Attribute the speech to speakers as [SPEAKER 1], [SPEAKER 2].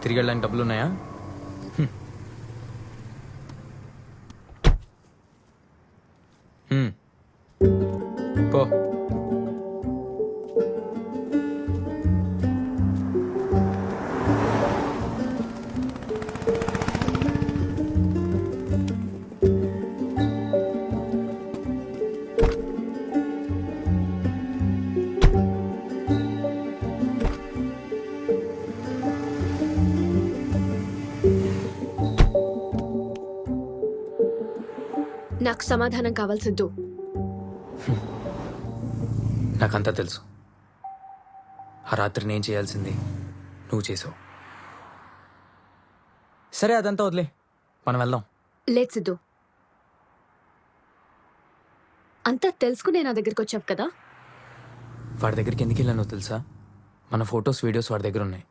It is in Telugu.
[SPEAKER 1] తిరిగి వెళ్ళడానికి డబ్బులు ఉన్నాయా? హ్మ్. పో.
[SPEAKER 2] నాకు సమాధానం కావాలి సిద్ధు.
[SPEAKER 1] నాకంతా తెలుసు. ఆ రాత్రి నేను చేయాల్సింది నువ్వు చేసావు. సరే అదంతా వదిలే, మనం వెళ్దాం.
[SPEAKER 2] లేదు సిద్ధు, అంతా తెలుసుకునే నా దగ్గరికి వచ్చావు కదా.
[SPEAKER 1] వాడి దగ్గరికి ఎందుకు వెళ్ళానో తెలుసా? మన ఫొటోస్ వీడియోస్ వాడి దగ్గర ఉన్నాయి.